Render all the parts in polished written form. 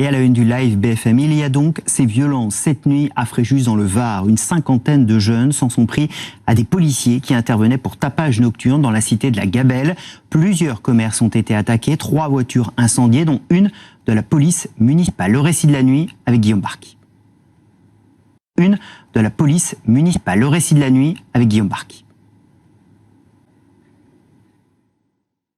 Et à la une du live BFM, il y a donc ces violences cette nuit à Fréjus dans le Var. Une cinquantaine de jeunes s'en sont pris à des policiers qui intervenaient pour tapage nocturne dans la cité de la Gabelle. Plusieurs commerces ont été attaqués, 3 voitures incendiées, dont une de la police municipale. Le récit de la nuit avec Guillaume Barqui. Une de la police municipale. Le récit de la nuit avec Guillaume Barqui.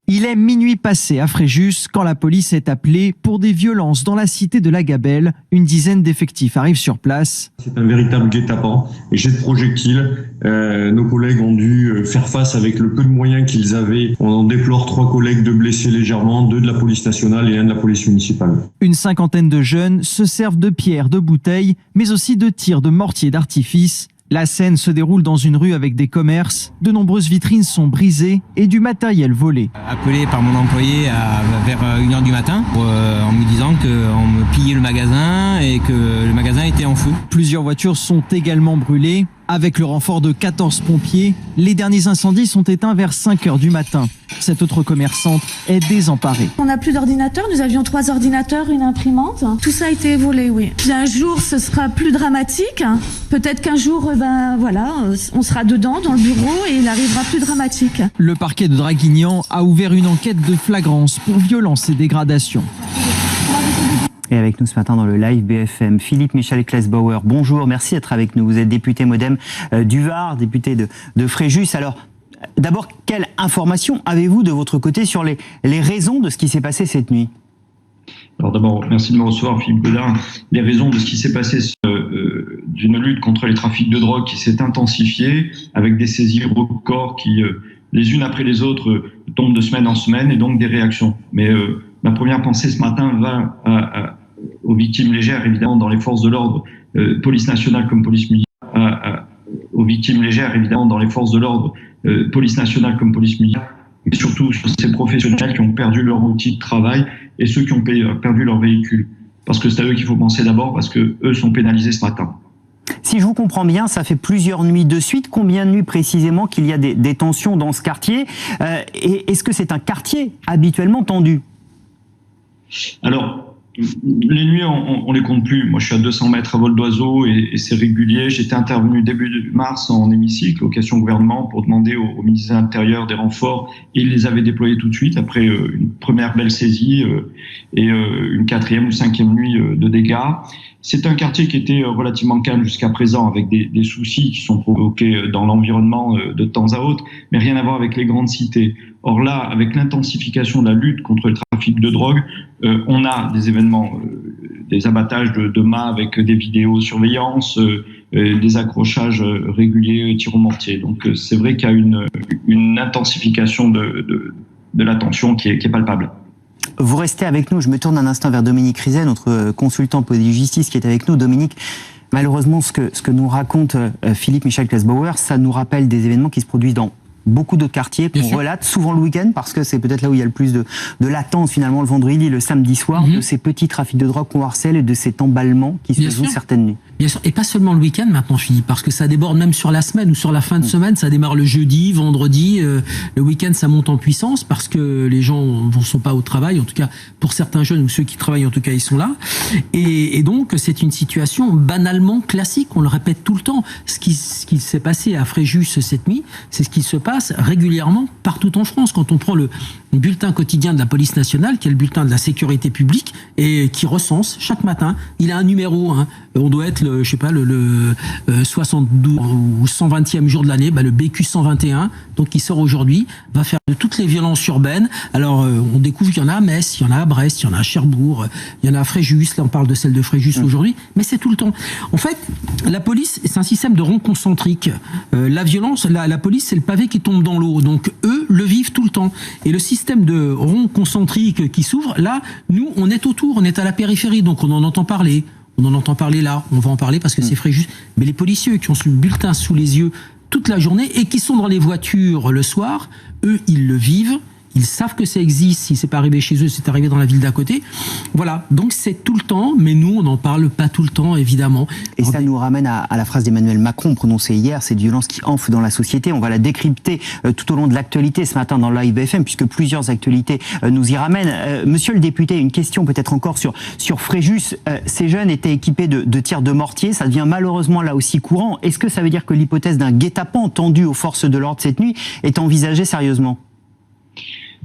Il est minuit passé à Fréjus quand la police est appelée pour des violences dans la cité de la Gabelle. Une dizaine d'effectifs arrivent sur place. C'est un véritable guet-apens et jet de projectiles. Nos collègues ont dû faire face avec le peu de moyens qu'ils avaient. On en déplore 3 collègues de blessés légèrement, 2 de la police nationale et 1 de la police municipale. Une cinquantaine de jeunes se servent de pierres, de bouteilles, mais aussi de tirs de mortier d'artifice. La scène se déroule dans une rue avec des commerces. De nombreuses vitrines sont brisées et du matériel volé. Appelé par mon employé vers 1h du matin en me disant qu'on me pillait le magasin et que le magasin était en feu. Plusieurs voitures sont également brûlées. Avec le renfort de 14 pompiers, les derniers incendies sont éteints vers 5h du matin. Cette autre commerçante est désemparée. On n'a plus d'ordinateur, nous avions 3 ordinateurs, une imprimante. Tout ça a été volé, oui. Puis un jour, ce sera plus dramatique. Peut-être qu'un jour, on sera dedans, dans le bureau, et il arrivera plus dramatique. Le parquet de Draguignan a ouvert une enquête de flagrance pour violence et dégradation. Et avec nous ce matin dans le live BFM, Philippe Michel Klesbauer. Bonjour, merci d'être avec nous. Vous êtes député MoDem du Var, député de Fréjus. Alors, d'abord, quelle information avez-vous de votre côté sur les raisons de ce qui s'est passé cette nuit ? Alors d'abord, merci de me recevoir, Philippe Godard. Les raisons de ce qui s'est passé d'une lutte contre les trafics de drogue qui s'est intensifiée avec des saisies records qui, les unes après les autres, tombent de semaine en semaine et donc des réactions. Mais ma première pensée ce matin va aux victimes légères, évidemment, dans les forces de l'ordre, police nationale comme police militaire, aux victimes légères, évidemment, dans les forces de l'ordre, police nationale comme police militaire, mais surtout sur ces professionnels qui ont perdu leur outil de travail et ceux qui ont perdu leur véhicule. Parce que c'est à eux qu'il faut penser d'abord, parce que eux sont pénalisés ce matin. Si je vous comprends bien, ça fait plusieurs nuits de suite. Combien de nuits précisément qu'il y a des tensions dans ce quartier ? Et est-ce que c'est un quartier habituellement tendu ? Alors, les nuits, on les compte plus. Moi, je suis à 200 mètres à vol d'oiseau et c'est régulier. J'étais intervenu début mars en hémicycle aux questions gouvernement pour demander au ministère de l'Intérieur des renforts et il les avait déployés tout de suite après une première belle saisie et une 4e ou 5e nuit de dégâts. C'est un quartier qui était relativement calme jusqu'à présent avec des soucis qui sont provoqués dans l'environnement de temps à autre, mais rien à voir avec les grandes cités. Or là, avec l'intensification de la lutte contre le trafic de drogue, on a des événements, des abattages de mâts avec des vidéosurveillances, des accrochages réguliers, tirs au mortier. Donc c'est vrai qu'il y a une intensification de la tension qui est palpable. Vous restez avec nous, je me tourne un instant vers Dominique Rizet, notre consultant police justice qui est avec nous. Dominique, malheureusement ce que nous raconte Philippe Michel Klesbauer, ça nous rappelle des événements qui se produisent dans beaucoup d'autres quartiers qu'on relate souvent le week-end parce que c'est peut-être là où il y a le plus de latence finalement le vendredi, le samedi soir, de ces petits trafics de drogue qu'on harcèle et de cet emballement qui se joue certaines nuits. Bien sûr, et pas seulement le week-end maintenant, Philippe, parce que ça déborde même sur la semaine ou sur la fin de semaine. Ça démarre le jeudi, vendredi, le week-end ça monte en puissance parce que les gens ne sont pas au travail, en tout cas pour certains jeunes ou ceux qui travaillent en tout cas ils sont là. Et donc c'est une situation banalement classique, on le répète tout le temps. Ce qui s'est passé à Fréjus cette nuit, c'est ce qui se passe régulièrement partout en France. Quand on prend le bulletin quotidien de la police nationale, qui est le bulletin de la sécurité publique et qui recense chaque matin, il a un numéro, on doit être le 72 ou 120e jour de l'année, le BQ 121, donc qui sort aujourd'hui, va faire de toutes les violences urbaines. Alors on découvre qu'il y en a à Metz, il y en a à Brest, il y en a à Cherbourg, il y en a à Fréjus, là on parle de celle de Fréjus aujourd'hui, mais c'est tout le temps. En fait, la police, c'est un système de rond concentrique. La violence, la police, c'est le pavé qui tombe dans l'eau, donc eux le vivent tout le temps. Et le système de rond concentrique qui s'ouvre, là, nous, on est autour, on est à la périphérie, donc on en entend parler. On en entend parler là, on va en parler parce que c'est Fréjus. Mais les policiers qui ont ce bulletin sous les yeux toute la journée et qui sont dans les voitures le soir, eux, ils le vivent, Ils savent que ça existe. Si c'est pas arrivé chez eux, c'est arrivé dans la ville d'à côté. Voilà. Donc c'est tout le temps, mais nous, on n'en parle pas tout le temps, évidemment. Et ça nous ramène à la phrase d'Emmanuel Macron prononcée hier, cette violence qui enfle dans la société. On va la décrypter tout au long de l'actualité ce matin dans le Live BFM, puisque plusieurs actualités nous y ramènent. Monsieur le député, une question peut-être encore sur Fréjus. Ces jeunes étaient équipés de tirs de mortier. Ça devient malheureusement là aussi courant. Est-ce que ça veut dire que l'hypothèse d'un guet-apens tendu aux forces de l'ordre cette nuit est envisagée sérieusement ?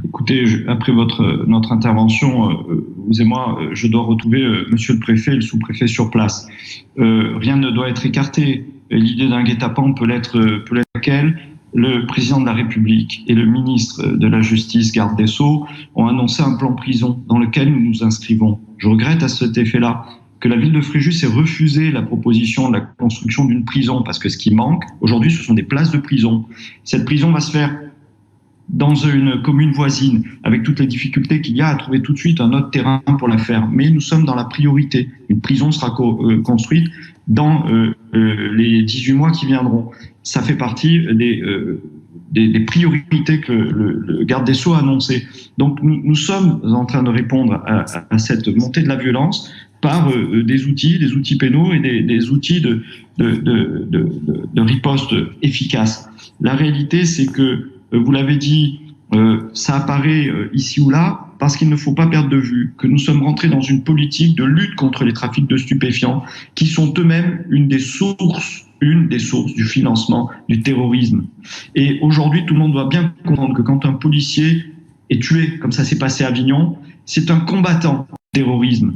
Écoutez, après notre intervention, vous et moi, je dois retrouver monsieur le préfet et le sous-préfet sur place. Rien ne doit être écarté. L'idée d'un guet-apens peut l'être laquelle. Le président de la République et le ministre de la Justice, garde des Sceaux, ont annoncé un plan prison dans lequel nous nous inscrivons. Je regrette à cet effet-là que la ville de Fréjus ait refusé la proposition de la construction d'une prison, parce que ce qui manque aujourd'hui, ce sont des places de prison. Cette prison va se faire dans une commune voisine, avec toutes les difficultés qu'il y a à trouver tout de suite un autre terrain pour la faire. Mais nous sommes dans la priorité. Une prison sera construite dans les 18 mois qui viendront. Ça fait partie des priorités que le garde des Sceaux a annoncées. Donc nous sommes en train de répondre à cette montée de la violence par des outils pénaux et des outils de riposte efficaces. La réalité, c'est que vous l'avez dit, ça apparaît ici ou là, parce qu'il ne faut pas perdre de vue que nous sommes rentrés dans une politique de lutte contre les trafics de stupéfiants, qui sont eux-mêmes une des sources du financement du terrorisme. Et aujourd'hui, tout le monde doit bien comprendre que quand un policier est tué, comme ça s'est passé à Avignon, c'est un combattant du terrorisme.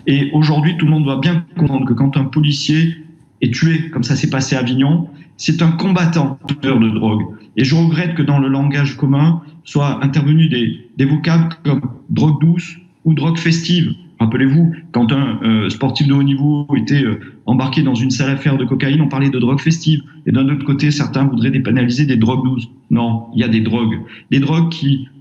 Et aujourd'hui, tout le monde doit bien comprendre que quand un policier est tué, comme ça s'est passé à Avignon, c'est un combattant de drogue. Et je regrette que dans le langage commun soient intervenus des vocables comme drogue douce ou drogue festive. Rappelez-vous, quand un sportif de haut niveau était embarqué dans une sale affaire de cocaïne, on parlait de drogue festive. Et d'un autre côté, certains voudraient dépénaliser des drogues douces. Non, il y a des drogues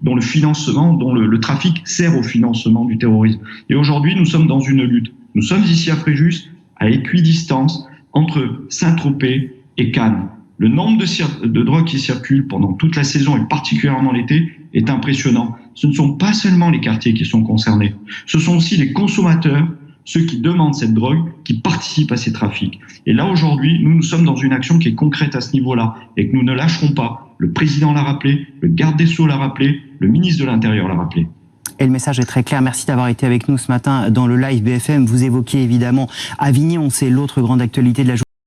dont le financement, dont le trafic sert au financement du terrorisme. Et aujourd'hui, nous sommes dans une lutte. Nous sommes ici à Fréjus, à équidistance, entre Saint-Tropez et Cannes. Le nombre de drogues qui circulent pendant toute la saison et particulièrement l'été est impressionnant. Ce ne sont pas seulement les quartiers qui sont concernés, ce sont aussi les consommateurs, ceux qui demandent cette drogue, qui participent à ces trafics. Et là aujourd'hui, nous sommes dans une action qui est concrète à ce niveau-là et que nous ne lâcherons pas. Le président l'a rappelé, le garde des Sceaux l'a rappelé, le ministre de l'Intérieur l'a rappelé. Et le message est très clair. Merci d'avoir été avec nous ce matin dans le Live BFM. Vous évoquiez évidemment Avignon, c'est l'autre grande actualité de la journée.